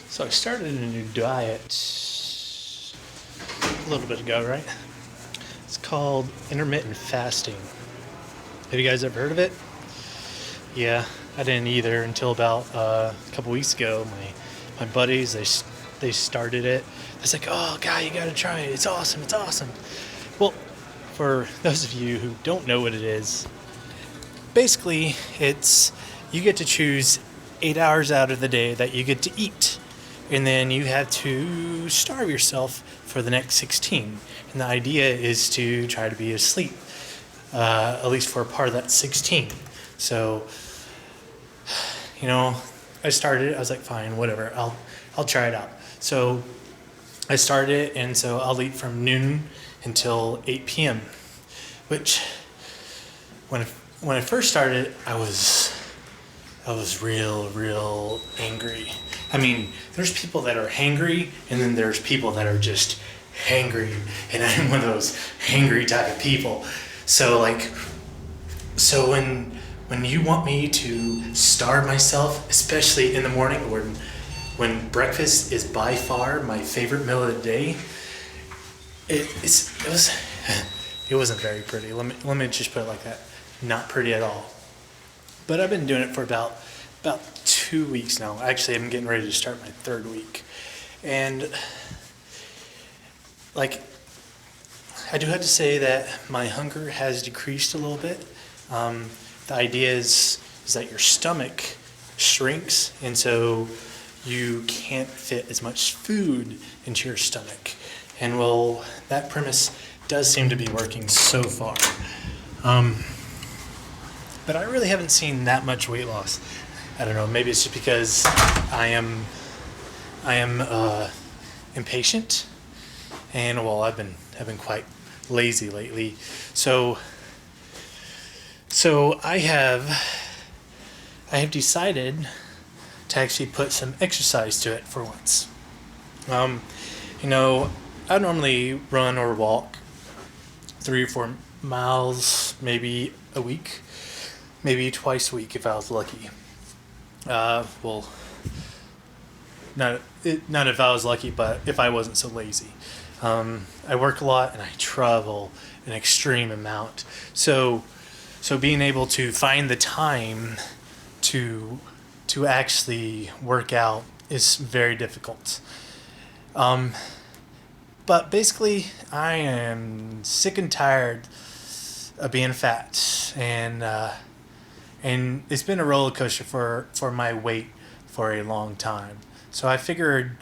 So I started a new diet a little bit ago, right? It's called intermittent fasting. Have you guys ever heard of it? Yeah, I didn't either until about a couple weeks ago. My buddies they started it. It's like, oh god, you gotta try it. It's awesome. It's awesome. Well, for those of you who don't know what it is, basically it's you get to choose 8 hours out of the day that you get to eat, and then you have to starve yourself for the next 16. And the idea is to try to be asleep, at least for a part of that 16. So, I started it. I was like, fine, whatever. I'll try it out. So I started it, and so I'll eat from noon until 8 p.m. Which, when I first started, I was real angry. I mean, there's people that are hangry, and then there's people that are just hangry, and I'm one of those hangry type of people. So when you want me to starve myself, especially in the morning when breakfast is by far my favorite meal of the day, it was it wasn't very pretty. Let me just put it like that. Not pretty at all. But I've been doing it for about 2 weeks now. Actually, I'm getting ready to start my third week, and like I do have to say that my hunger has decreased a little bit. The idea is that your stomach shrinks, and so you can't fit as much food into your stomach. And well, that premise does seem to be working so far. But I really haven't seen that much weight loss. I don't know. Maybe it's just because I am impatient, and well, I've been quite lazy lately. So I have decided to actually put some exercise to it for once. Um, I normally run or walk 3 or 4 miles, maybe a week, maybe twice a week if I was lucky. Well, not if I was lucky, but if I wasn't so lazy. I work a lot and I travel an extreme amount. So being able to find the time to actually work out is very difficult. But basically, I am sick and tired of being fat, and it's been a roller coaster for my weight for a long time. So I figured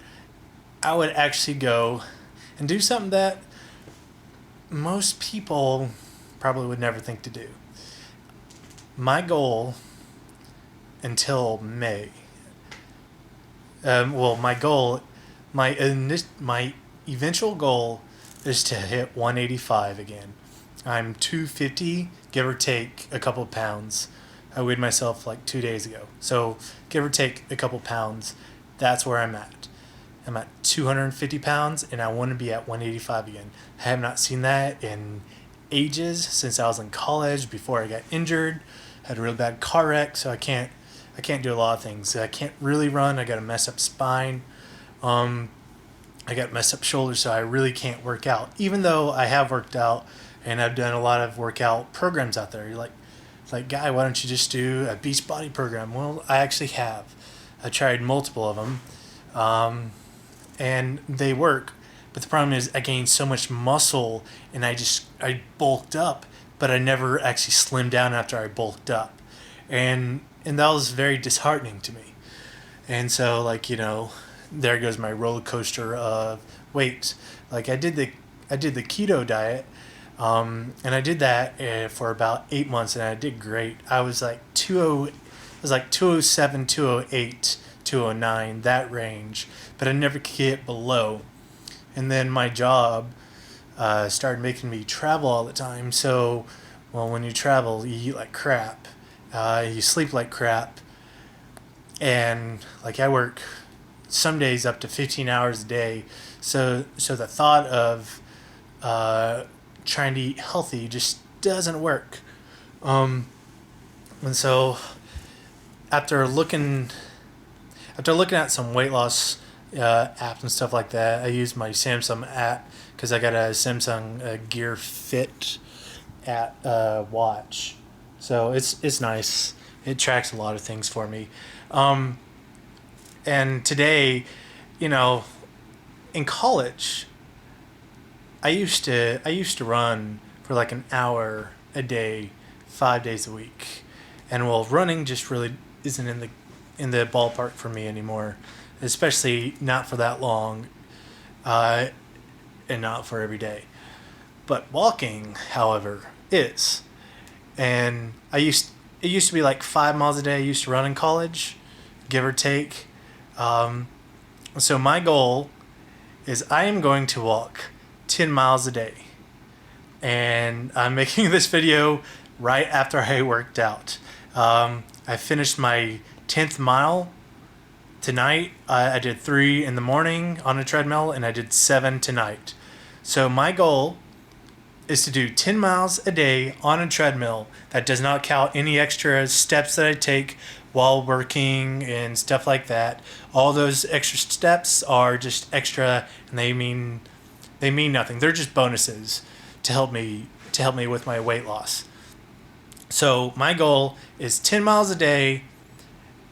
I would actually go and do something that most people probably would never think to do. My goal until May. My goal, my eventual goal is to hit 185 again. I'm 250, give or take a couple pounds. I weighed myself like 2 days ago. So give or take a couple pounds, that's where I'm at. I'm at 250 pounds, and I want to be at 185 again. I have not seen that in ages, since I was in college before I got injured. I had a real bad car wreck, so I can't do a lot of things. I can't really run. I got a messed up spine. I got messed up shoulders, so I really can't work out. Even though I have worked out and I've done a lot of workout programs out there. You're like, guy, why don't you just do a beach body program? Well, I actually have. I tried multiple of them, and they work. But the problem is I gained so much muscle, and I bulked up, but I never actually slimmed down after I bulked up, and that was very disheartening to me. And so, there goes my roller coaster of weight. Like I did the keto diet, and I did that for about 8 months, and I did great. I was like 207, 208, 209, that range, but I never could get below. And then my job started making me travel all the time. So, well, when you travel, you eat like crap, you sleep like crap, and like I work some days up to 15 hours a day. So the thought of trying to eat healthy just doesn't work. And so after looking after looking at some weight loss apps and stuff like that, I use my Samsung app because I got a Samsung Gear Fit at watch. So it's nice. It tracks a lot of things for me. And today, you know, in college, I used to run for like an hour a day, 5 days a week, and well, running just really isn't in the ballpark for me anymore, especially not for that long, and not for every day. But walking, however, is, and it used to be like 5 miles a day. I used to run in college, give or take. So my goal is I am going to walk 10 miles a day. And I'm making this video right after I worked out. I finished my 10th mile tonight. I did 3 in the morning on a treadmill, and I did 7 tonight. So my goal is to do 10 miles a day on a treadmill. That does not count any extra steps that I take while working and stuff like that. All those extra steps are just extra, and they mean nothing. They're just bonuses to help me with my weight loss. So my goal is 10 miles a day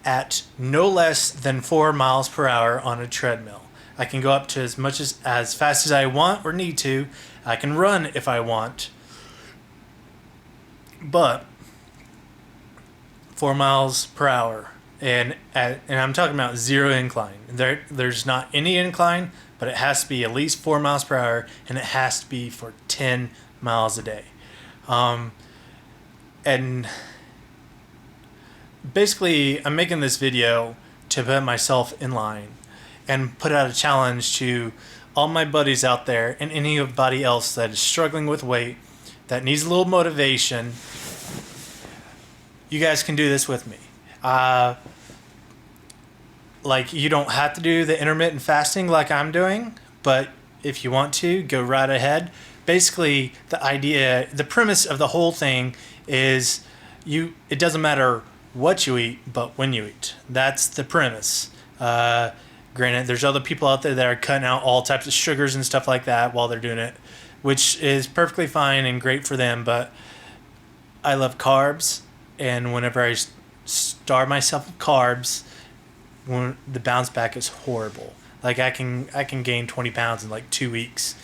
at no less than 4 miles per hour on a treadmill. I can go up to as fast as I want or need to. I can run if I want. But 4 miles per hour, and I'm talking about zero incline. There's not any incline, but it has to be at least 4 miles per hour, and it has to be for 10 miles a day. And basically, I'm making this video to put myself in line and put out a challenge to all my buddies out there and anybody else that is struggling with weight, that needs a little motivation. You guys can do this with me. Like, you don't have to do the intermittent fasting like I'm doing, but if you want to, go right ahead. Basically, the premise of the whole thing is it doesn't matter what you eat, but when you eat. That's the premise. Granted, there's other people out there that are cutting out all types of sugars and stuff like that while they're doing it, which is perfectly fine and great for them, but I love carbs, and whenever I starve myself with carbs, the bounce back is horrible. Like, I can gain 20 pounds in like 2 weeks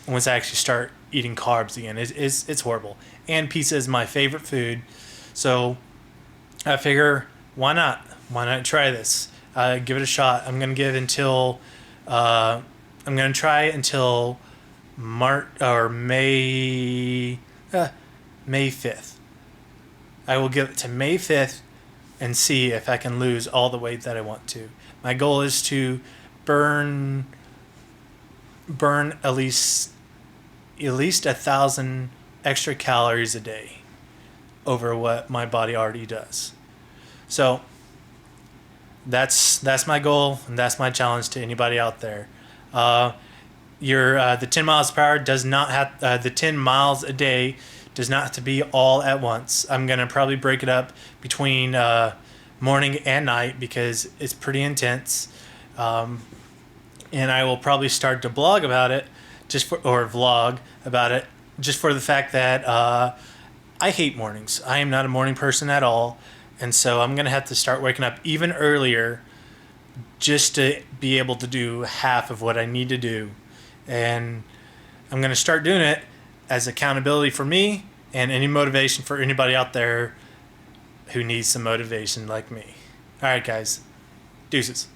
once I actually start eating carbs again. It's horrible. And pizza is my favorite food, so I figure, why not? Why not try this? Give it a shot. I'm gonna try until March or May 5th. I will give it to May 5th and see if I can lose all the weight that I want to. My goal is to burn at least 1,000 extra calories a day over what my body already does. So that's my goal, and that's my challenge to anybody out there. The 10 miles per hour does not have the 10 miles a day does not have to be all at once. I'm gonna probably break it up between morning and night because it's pretty intense, and I will probably start to blog about it or vlog about it just for the fact that I hate mornings. I am not a morning person at all. And so I'm going to have to start waking up even earlier just to be able to do half of what I need to do. And I'm going to start doing it as accountability for me and any motivation for anybody out there who needs some motivation like me. All right, guys. Deuces.